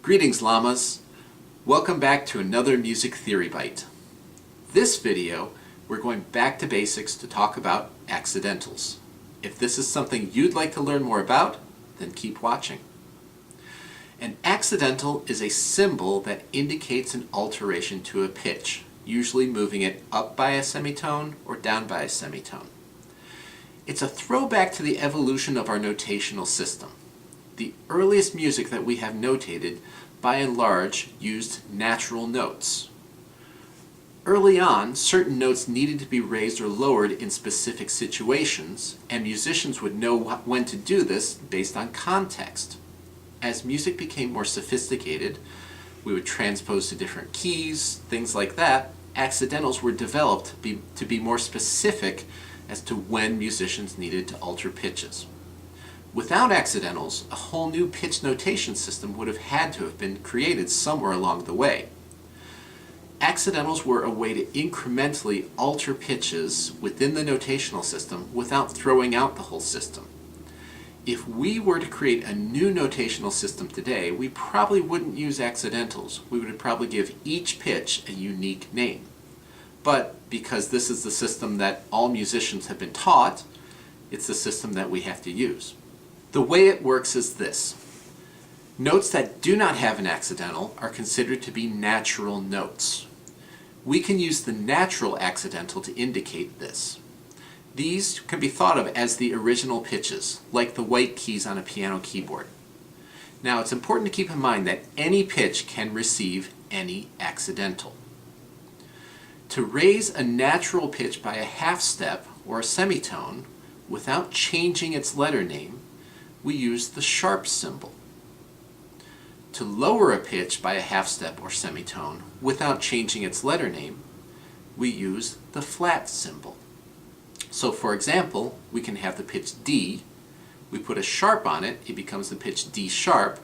Greetings, llamas. Welcome back to another Music Theory Bite. This video, we're going back to basics to talk about accidentals. If this is something you'd like to learn more about, then keep watching. An accidental is a symbol that indicates an alteration to a pitch, usually moving it up by a semitone or down by a semitone. It's a throwback to the evolution of our notational system. The earliest music that we have notated, by and large, used natural notes. Early on, certain notes needed to be raised or lowered in specific situations, and musicians would know when to do this based on context. As music became more sophisticated, we would transpose to different keys, things like that. Accidentals were developed to be more specific as to when musicians needed to alter pitches. Without accidentals, a whole new pitch notation system would have had to have been created somewhere along the way. Accidentals were a way to incrementally alter pitches within the notational system without throwing out the whole system. If we were to create a new notational system today, we probably wouldn't use accidentals. We would probably give each pitch a unique name. But because this is the system that all musicians have been taught, it's the system that we have to use. The way it works is this. Notes that do not have an accidental are considered to be natural notes. We can use the natural accidental to indicate this. These can be thought of as the original pitches, like the white keys on a piano keyboard. Now, it's important to keep in mind that any pitch can receive any accidental. To raise a natural pitch by a half step or a semitone without changing its letter name, we use the sharp symbol. To lower a pitch by a half step or semitone without changing its letter name, we use the flat symbol. So for example, we can have the pitch D, we put a sharp on it, it becomes the pitch D sharp,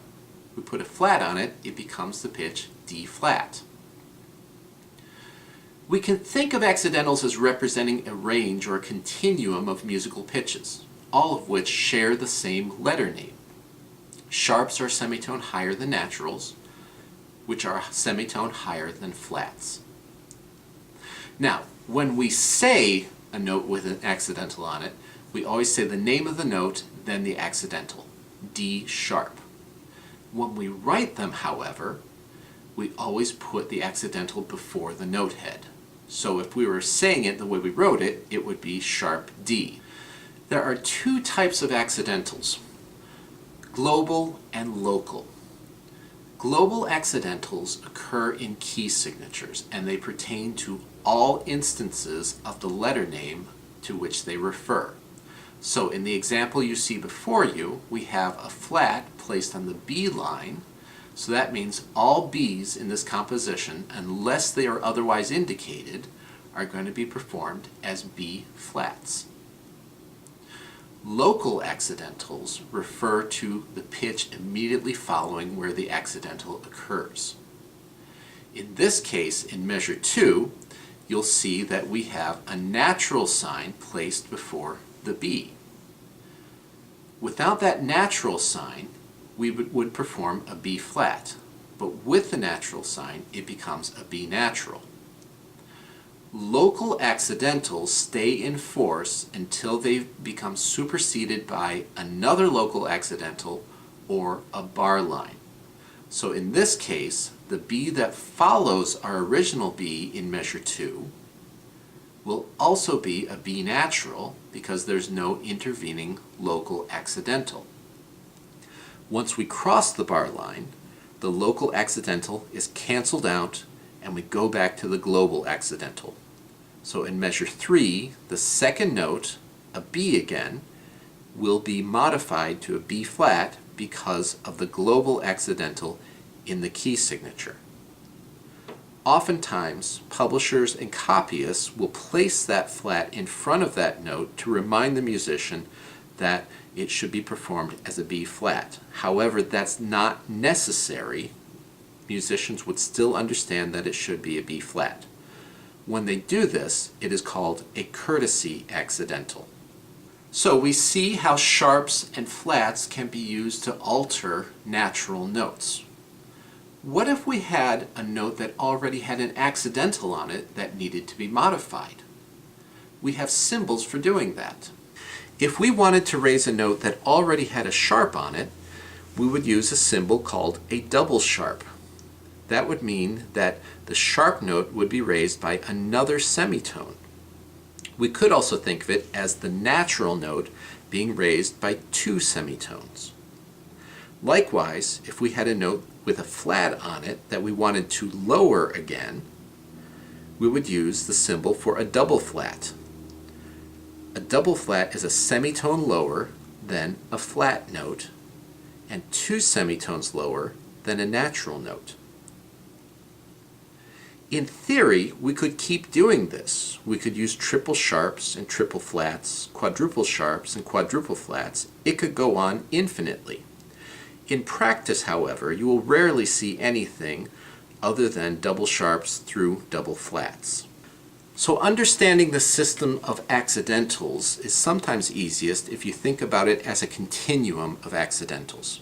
we put a flat on it, it becomes the pitch D flat. We can think of accidentals as representing a range or a continuum of musical pitches, all of which share the same letter name. Sharps are semitone higher than naturals, which are semitone higher than flats. Now, when we say a note with an accidental on it, we always say the name of the note, then the accidental, D sharp. When we write them, however, we always put the accidental before the note head. So if we were saying it the way we wrote it, it would be sharp D. There are two types of accidentals, global and local. Global accidentals occur in key signatures, and they pertain to all instances of the letter name to which they refer. So in the example you see before you, we have a flat placed on the B line, so that means all B's in this composition, unless they are otherwise indicated, are going to be performed as B flats. Local accidentals refer to the pitch immediately following where the accidental occurs. In this case, in measure 2, you'll see that we have a natural sign placed before the B. Without that natural sign, we would perform a B flat, but with the natural sign, it becomes a B natural. Local accidentals stay in force until they become superseded by another local accidental or a bar line. So in this case, the B that follows our original B in measure 2 will also be a B natural because there's no intervening local accidental. Once we cross the bar line, the local accidental is canceled out and we go back to the global accidental. So in measure 3, the second note, a B again, will be modified to a B flat because of the global accidental in the key signature. Oftentimes, publishers and copyists will place that flat in front of that note to remind the musician that it should be performed as a B flat. However, that's not necessary. Musicians would still understand that it should be a B flat. When they do this, it is called a courtesy accidental. So we see how sharps and flats can be used to alter natural notes. What if we had a note that already had an accidental on it that needed to be modified? We have symbols for doing that. If we wanted to raise a note that already had a sharp on it, we would use a symbol called a double sharp. That would mean that the sharp note would be raised by another semitone. We could also think of it as the natural note being raised by two semitones. Likewise, if we had a note with a flat on it that we wanted to lower again, we would use the symbol for a double flat. A double flat is a semitone lower than a flat note and two semitones lower than a natural note. In theory, we could keep doing this. We could use triple sharps and triple flats, quadruple sharps and quadruple flats. It could go on infinitely. In practice, however, you will rarely see anything other than double sharps through double flats. So understanding the system of accidentals is sometimes easiest if you think about it as a continuum of accidentals.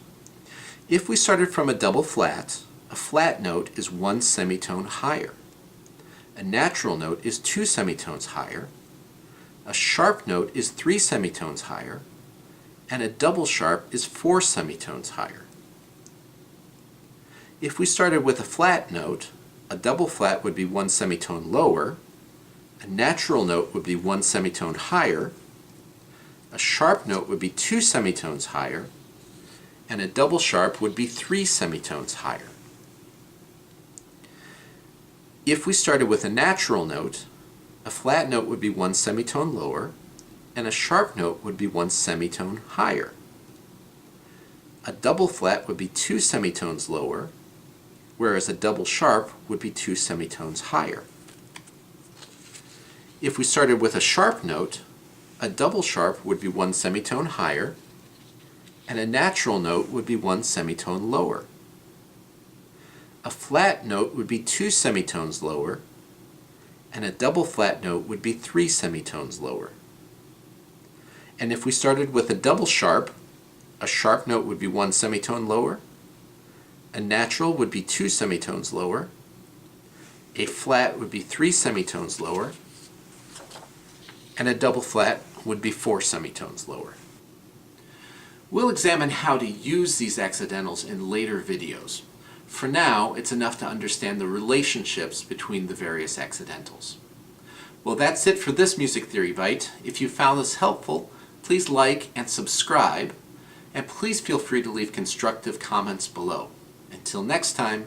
If we started from a double flat, a flat note is one semitone higher. A natural note is two semitones higher. A sharp note is three semitones higher. And a double sharp is four semitones higher. If we started with a flat note, a double flat would be one semitone lower. A natural note would be one semitone higher. A sharp note would be two semitones higher. And a double sharp would be three semitones higher. If we started with a natural note, a flat note would be one semitone lower, and a sharp note would be one semitone higher. A double flat would be two semitones lower, whereas a double sharp would be two semitones higher. If we started with a sharp note, a double sharp would be one semitone higher, and a natural note would be one semitone lower. A flat note would be two semitones lower, and a double flat note would be three semitones lower. And if we started with a double sharp, a sharp note would be one semitone lower, a natural would be two semitones lower, a flat would be three semitones lower, and a double flat would be four semitones lower. We'll examine how to use these accidentals in later videos. For now, it's enough to understand the relationships between the various accidentals. Well, that's it for this Music Theory Bite. If you found this helpful, please like and subscribe, and please feel free to leave constructive comments below. Until next time.